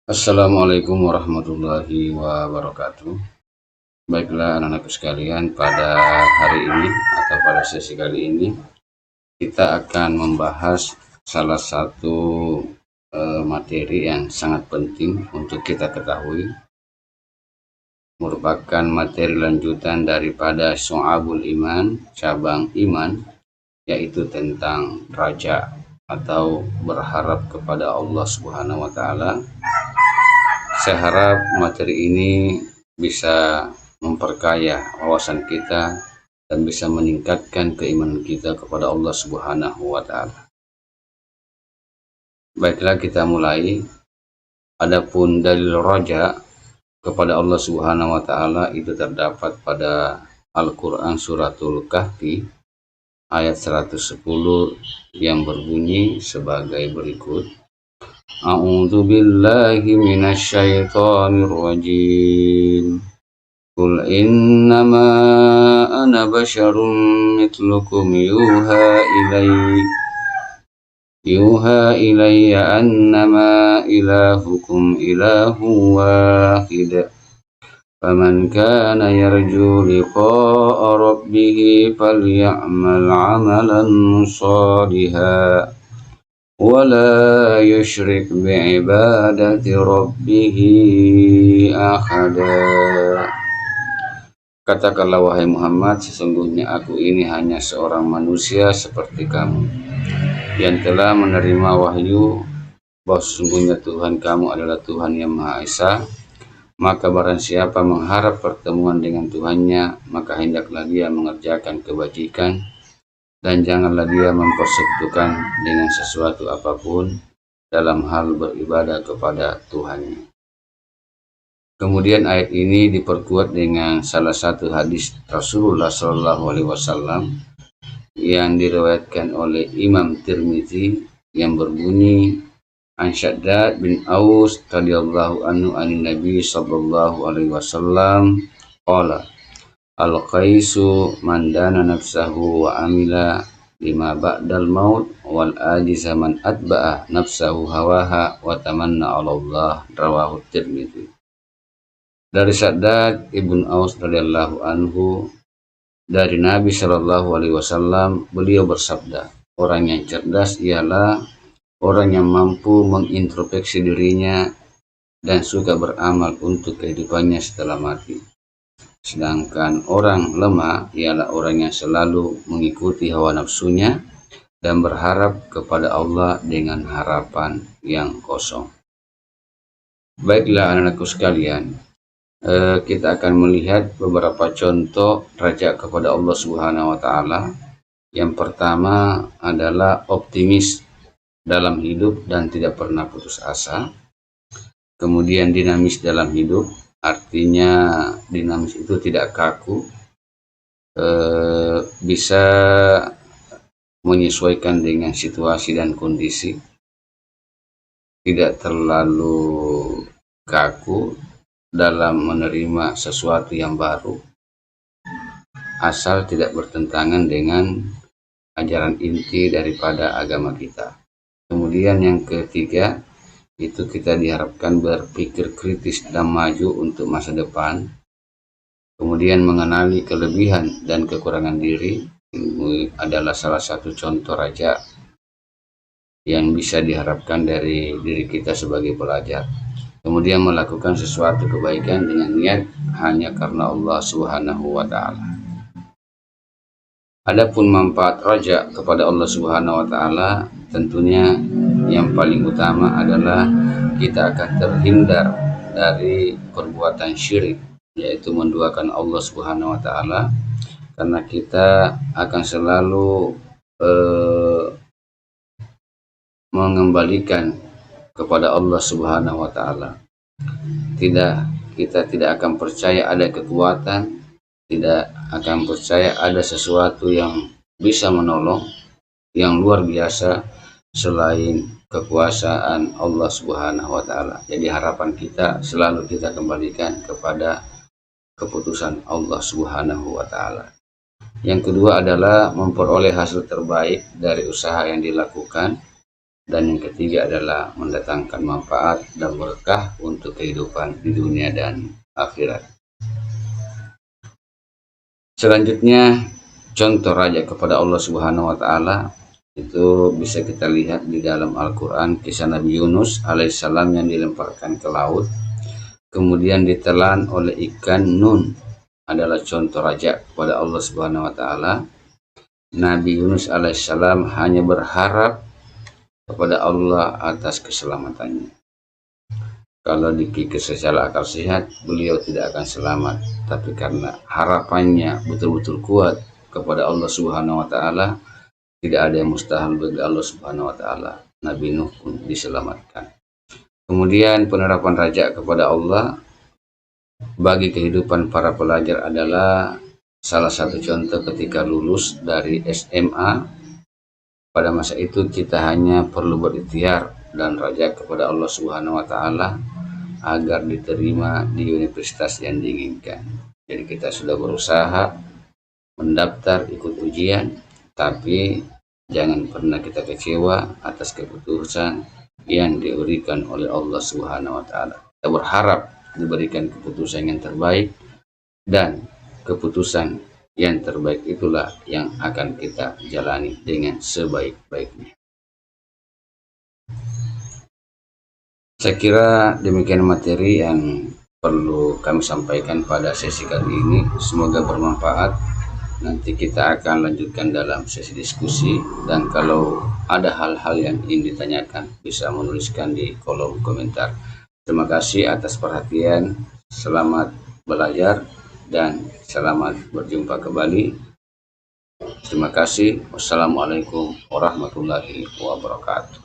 Assalamualaikum warahmatullahi wabarakatuh. Baiklah anak-anakku sekalian, pada hari ini atau pada sesi kali ini kita akan membahas salah satu materi yang sangat penting untuk kita ketahui, merupakan materi lanjutan daripada Syu'abul Iman, cabang iman, yaitu tentang raja atau berharap kepada Allah Subhanahu wa taala. Saya harap materi ini bisa memperkaya wawasan kita dan bisa meningkatkan keimanan kita kepada Allah Subhanahu wa taala. Baiklah, kita mulai. Adapun dalil raja kepada Allah Subhanahu wa taala itu terdapat pada Al-Qur'an suratul Kahfi ayat 110 yang berbunyi sebagai berikut. A'udzu billahi minasyaitonir rajim. Qul innama ana basyarum mitlukum yuha ilayya annama ilahukum ilahu wahid. Faman kana yarju liqa'a rabbih falya'mal 'amalan shalihan wala yusyrik bi'ibadati rabbih ahada. Katakanlah wahai Muhammad, sesungguhnya aku ini hanya seorang manusia seperti kamu yang telah menerima wahyu bahwa sesungguhnya Tuhan kamu adalah Tuhan yang Maha Esa. Maka barang siapa mengharap pertemuan dengan Tuhannya, maka hendaklah dia mengerjakan kebajikan dan janganlah dia mempersekutukan dengan sesuatu apapun dalam hal beribadah kepada Tuhannya. Kemudian ayat ini diperkuat dengan salah satu hadis Rasulullah SAW yang diriwayatkan oleh Imam Tirmizi yang berbunyi, An Syaddad bin Aus radhiyallahu anhu anin Nabi sallallahu alaihi wasallam qala Al-qaisu man dana nafsahu wa amila lima ba'dal maut wal ajiza man atba'a nafsahu hawaha wa tamanna 'ala Allah, rawahu Tirmizi. Dari Syaddad ibn Aus radhiyallahu anhu dari Nabi sallallahu alaihi wasallam, beliau bersabda, orang yang cerdas ialah orang yang mampu mengintrospeksi dirinya dan suka beramal untuk kehidupannya setelah mati. Sedangkan orang lemah ialah orang yang selalu mengikuti hawa nafsunya dan berharap kepada Allah dengan harapan yang kosong. Baiklah anak-anakku sekalian, kita akan melihat beberapa contoh raja kepada Allah Subhanahu wa taala. Yang pertama adalah optimis dalam hidup dan tidak pernah putus asa. Kemudian dinamis dalam hidup, artinya dinamis itu tidak kaku, bisa menyesuaikan dengan situasi dan kondisi, tidak terlalu kaku dalam menerima sesuatu yang baru, asal tidak bertentangan dengan ajaran inti daripada agama kita. Kemudian yang ketiga, itu kita diharapkan berpikir kritis dan maju untuk masa depan. Kemudian mengenali kelebihan dan kekurangan diri, ini adalah salah satu contoh raja yang bisa diharapkan dari diri kita sebagai pelajar. Kemudian melakukan sesuatu kebaikan dengan niat hanya karena Allah Subhanahu wa taala. Adapun manfaat raja kepada Allah Subhanahu wa taala, tentunya yang paling utama adalah kita akan terhindar dari perbuatan syirik, yaitu menduakan Allah Subhanahu wa taala, karena kita akan selalu mengembalikan kepada Allah Subhanahu wa taala. Kita tidak akan percaya ada kekuatan, tidak akan percaya ada sesuatu yang bisa menolong yang luar biasa selain kekuasaan Allah Subhanahu wa taala. Jadi harapan kita selalu kita kembalikan kepada keputusan Allah Subhanahu wa taala. Yang kedua adalah memperoleh hasil terbaik dari usaha yang dilakukan. dan yang ketiga adalah mendatangkan manfaat dan berkah untuk kehidupan di dunia dan akhirat. Selanjutnya, contoh raja kepada Allah Subhanahu wa taala itu bisa kita lihat di dalam Al-Qur'an, kisah Nabi Yunus alaihissalam yang dilemparkan ke laut kemudian ditelan oleh ikan nun adalah contoh raja kepada Allah Subhanahu wa taala. Nabi Yunus alaihissalam hanya berharap kepada Allah atas keselamatannya. Kalau dipikir secara akal sehat, beliau tidak akan selamat. Tapi karena harapannya betul-betul kuat kepada Allah Subhanahu wa taala, tidak ada yang mustahil bagi Allah Subhanahu wa taala. Nabi Nuh pun diselamatkan. Kemudian penerapan raja kepada Allah bagi kehidupan para pelajar adalah salah satu contoh ketika lulus dari SMA. Pada masa itu kita hanya perlu berikhtiar dan raja kepada Allah Subhanahu wa taala agar diterima di universitas yang diinginkan. Jadi kita sudah berusaha mendaftar ikut ujian, tapi jangan pernah kita kecewa atas keputusan yang diberikan oleh Allah Subhanahu wa taala. Kita berharap diberikan keputusan yang terbaik, dan keputusan yang terbaik itulah yang akan kita jalani dengan sebaik-baiknya. Saya kira demikian materi yang perlu kami sampaikan pada sesi kali ini. Semoga bermanfaat. Nanti kita akan lanjutkan dalam sesi diskusi, dan kalau ada hal-hal yang ingin ditanyakan bisa menuliskan di kolom komentar. Terima kasih atas perhatian. Selamat belajar dan selamat berjumpa kembali. Terima kasih. Wassalamualaikum warahmatullahi wabarakatuh.